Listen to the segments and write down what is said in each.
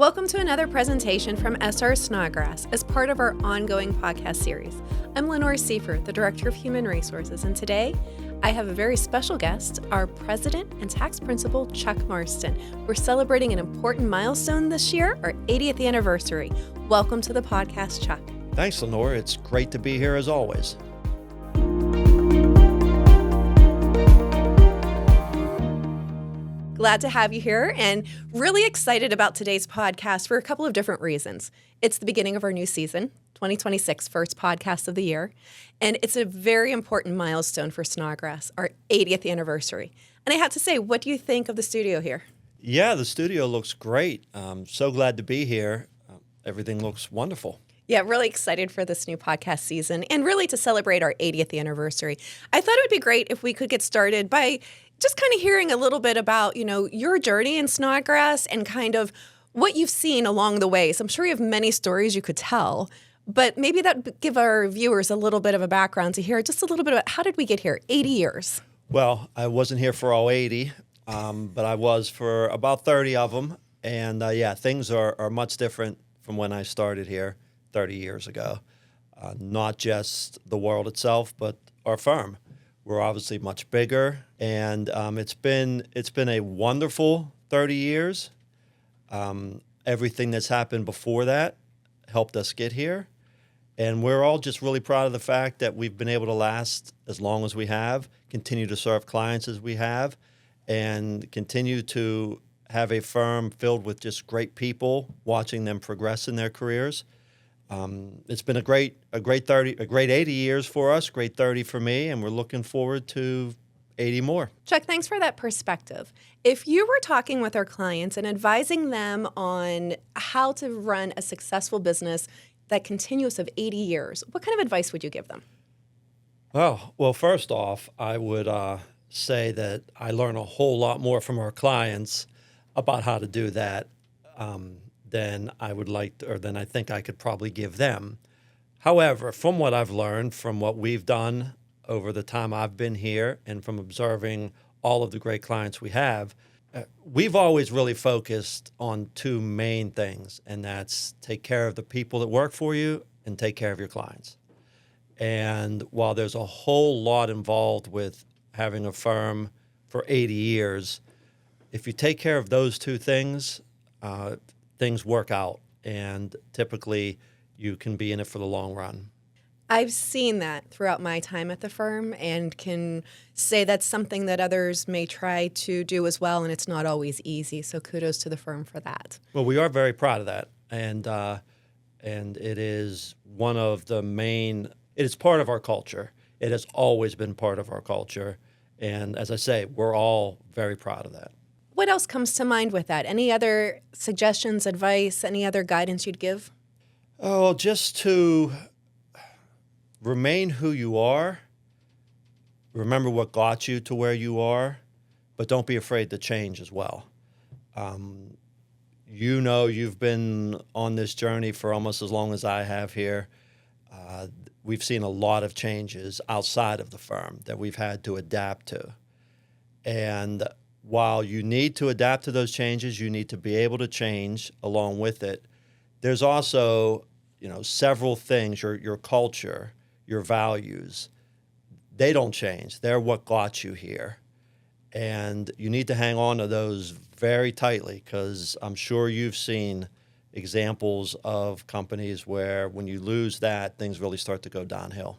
Welcome to another presentation from SR Snodgrass as part of our ongoing podcast series. I'm Lenore Seifer, the Director of Human Resources, and today I have a very special guest, our President and Tax Principal, Chuck Marston. We're celebrating an important milestone this year, our 80th anniversary. Welcome to the podcast, Chuck. Thanks, Lenore. It's great to be here as always. Glad to have you here and really excited about today's podcast for a couple of different reasons. It's the beginning of our new season, 2026, first podcast of the year, and it's a very important milestone for Snodgrass, our 80th anniversary. And I have to say, what do you think of the studio here? Yeah, the studio looks great. I'm so glad to be here. Everything looks wonderful. Yeah, really excited for this new podcast season and really to celebrate our 80th anniversary. I thought it would be great if we could get started by just kind of hearing a little bit about, your journey in Snodgrass and kind of what you've seen along the way. So I'm sure you have many stories you could tell, but maybe that would give our viewers a little bit of a background to hear just a little bit about how did we get here? 80 years. Well, I wasn't here for all 80, but I was for about 30 of them. And things are much different from when I started here 30 years ago. Not just the world itself, but our firm. We're obviously much bigger, and it's been a wonderful 30 years. Everything that's happened before that helped us get here, and we're all just really proud of the fact that we've been able to last as long as we have, continue to serve clients as we have, and continue to have a firm filled with just great people, watching them progress in their careers. It's been a great 80 years for us, great 30 for me, and we're looking forward to 80 more. Chuck, thanks for that perspective. If you were talking with our clients and advising them on how to run a successful business that continues of 80 years, what kind of advice would you give them? Well, first off, I would say that I learn a whole lot more from our clients about how to do that than I would like to, or than I think I could probably give them. However, from what I've learned, from what we've done over the time I've been here and from observing all of the great clients we have, we've always really focused on two main things, and that's take care of the people that work for you and take care of your clients. And while there's a whole lot involved with having a firm for 80 years, if you take care of those two things, things work out, and typically you can be in it for the long run. I've seen that throughout my time at the firm and can say that's something that others may try to do as well, and it's not always easy, so kudos to the firm for that. Well, we are very proud of that, and it is one of the main, it is part of our culture. It has always been part of our culture, and as I say, we're all very proud of that. What else comes to mind with that? Any other suggestions, advice, any other guidance you'd give? Oh, just to remain who you are. Remember what got you to where you are, but don't be afraid to change as well. You've been on this journey for almost as long as I have here. We've seen a lot of changes outside of the firm that we've had to adapt to. And while you need to adapt to those changes, you need to be able to change along with it. There's also, several things, your culture, your values, they don't change. They're what got you here. And you need to hang on to those very tightly, because I'm sure you've seen examples of companies where when you lose that, things really start to go downhill.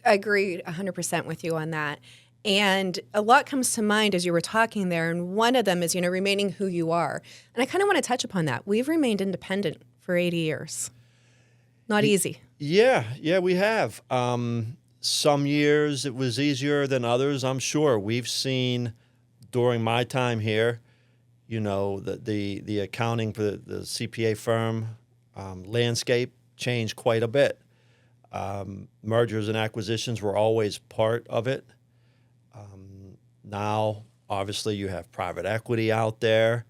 I agree 100% with you on that. And a lot comes to mind as you were talking there, and one of them is, remaining who you are. And I kind of want to touch upon that. We've remained independent for 80 years. Not easy. Yeah, we have. Some years it was easier than others, I'm sure. We've seen during my time here, the accounting for the CPA firm landscape changed quite a bit. Mergers and acquisitions were always part of it. Now, obviously, you have private equity out there.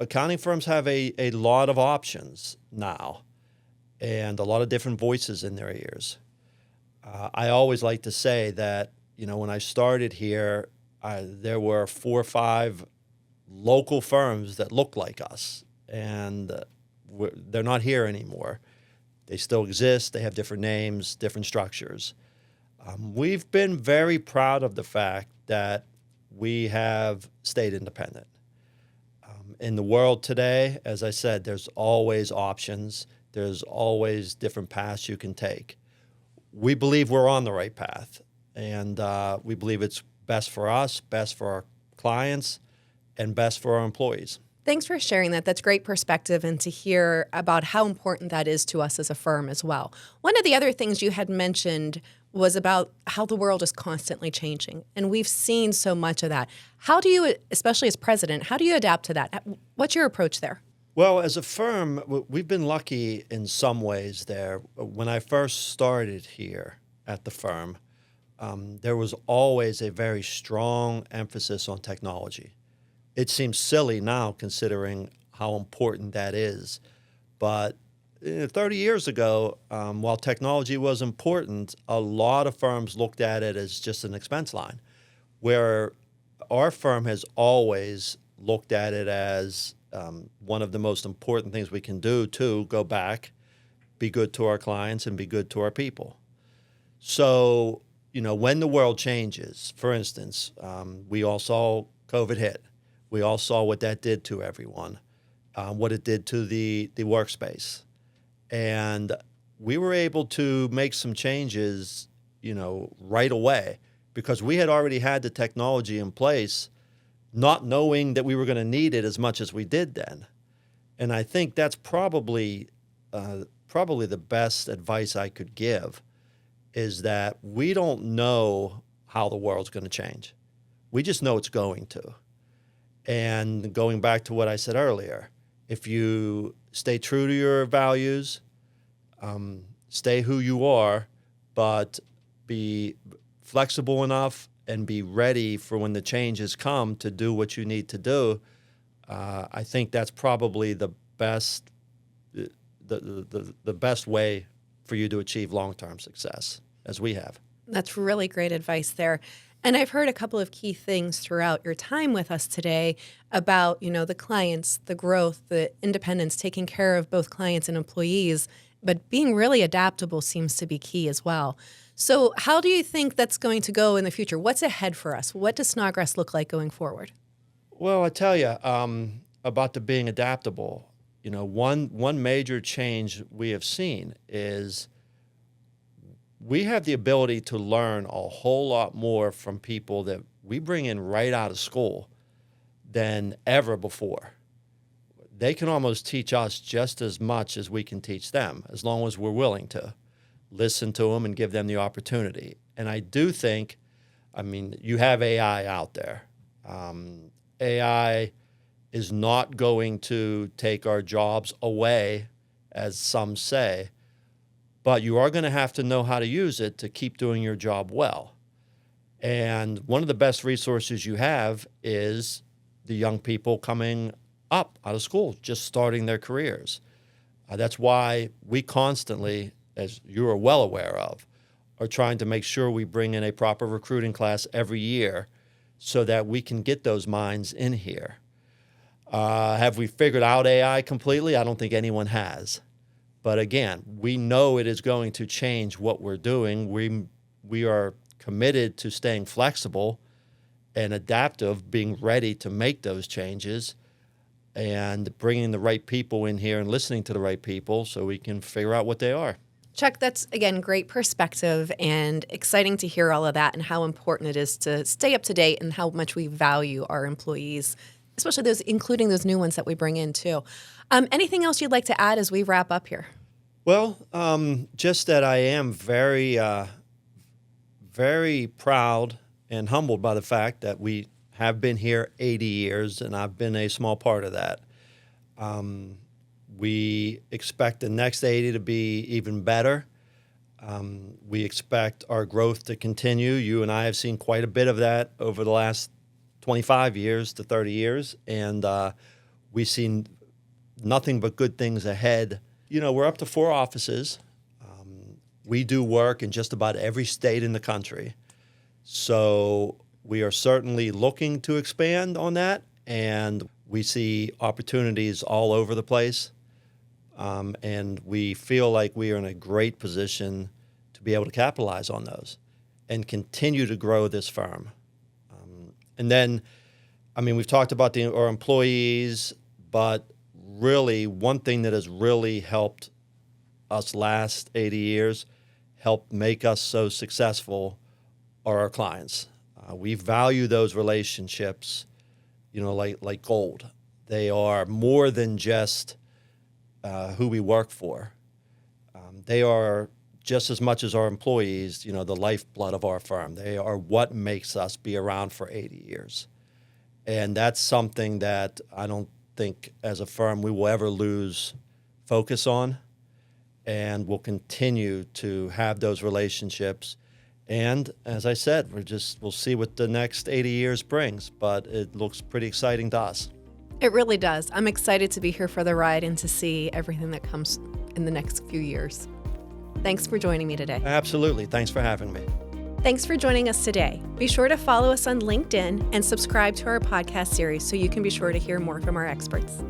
Accounting firms have a lot of options now and a lot of different voices in their ears. I always like to say that, when I started here, there were 4 or 5 local firms that looked like us and they're not here anymore. They still exist. They have different names, different structures. We've been very proud of the fact that we have stayed independent. In the world today, as I said, there's always options. There's always different paths you can take. We believe we're on the right path, and we believe it's best for us, best for our clients, and best for our employees. Thanks for sharing that. That's great perspective, and to hear about how important that is to us as a firm as well. One of the other things you had mentioned was about how the world is constantly changing, and we've seen so much of that. How do you, especially as president, how do you adapt to that? What's your approach there? Well, as a firm, we've been lucky in some ways there. When I first started here at the firm, there was always a very strong emphasis on technology. It seems silly now considering how important that is. But 30 years ago, while technology was important, a lot of firms looked at it as just an expense line, where our firm has always looked at it as one of the most important things we can do to go back, be good to our clients, and be good to our people. So, when the world changes, for instance, we all saw COVID hit. We all saw what that did to everyone, what it did to the workspace. And we were able to make some changes, right away because we had already had the technology in place, not knowing that we were going to need it as much as we did then. And I think that's probably the best advice I could give is that we don't know how the world's going to change. We just know it's going to. And going back to what I said earlier, if you stay true to your values, stay who you are, but be flexible enough and be ready for when the changes come to do what you need to do, I think that's probably the best the best way for you to achieve long-term success, as we have. That's really great advice there. And I've heard a couple of key things throughout your time with us today about, the clients, the growth, the independence, taking care of both clients and employees, but being really adaptable seems to be key as well. So how do you think that's going to go in the future? What's ahead for us? What does Snodgrass look like going forward? Well, I tell you, about the being adaptable, one major change we have seen is we have the ability to learn a whole lot more from people that we bring in right out of school than ever before. They can almost teach us just as much as we can teach them, as long as we're willing to listen to them and give them the opportunity. And I do think, you have AI out there. AI is not going to take our jobs away, as some say, but you are going to have to know how to use it to keep doing your job well. And one of the best resources you have is the young people coming up out of school, just starting their careers. That's why we constantly, as you are well aware of, are trying to make sure we bring in a proper recruiting class every year so that we can get those minds in here. Have we figured out AI completely? I don't think anyone has. But again, we know it is going to change what we're doing. We are committed to staying flexible and adaptive, being ready to make those changes and bringing the right people in here and listening to the right people so we can figure out what they are. Chuck, that's, again, great perspective and exciting to hear all of that and how important it is to stay up to date and how much we value our employees, especially those, including those new ones that we bring in too. Anything else you'd like to add as we wrap up here? Well, just that I am very, very proud and humbled by the fact that we have been here 80 years, and I've been a small part of that. We expect the next 80 to be even better. We expect our growth to continue. You and I have seen quite a bit of that over the last 25 years to 30 years, and we've seen nothing but good things ahead. We're up to 4 offices. We do work in just about every state in the country. So we are certainly looking to expand on that, and We see opportunities all over the place, and we feel like we are in a great position to be able to capitalize on those and continue to grow this firm. And then, we've talked about our employees, but really one thing that has really helped us last 80 years, helped make us so successful, are our clients. We value those relationships, like gold. They are more than just who we work for. They are just as much as our employees, the lifeblood of our firm. They are what makes us be around for 80 years. And that's something that I don't think as a firm we will ever lose focus on, and we'll continue to have those relationships. And as I said, we'll see what the next 80 years brings, but it looks pretty exciting to us. It really does. I'm excited to be here for the ride and to see everything that comes in the next few years. Thanks for joining me today. Absolutely. Thanks for having me. Thanks for joining us today. Be sure to follow us on LinkedIn and subscribe to our podcast series so you can be sure to hear more from our experts.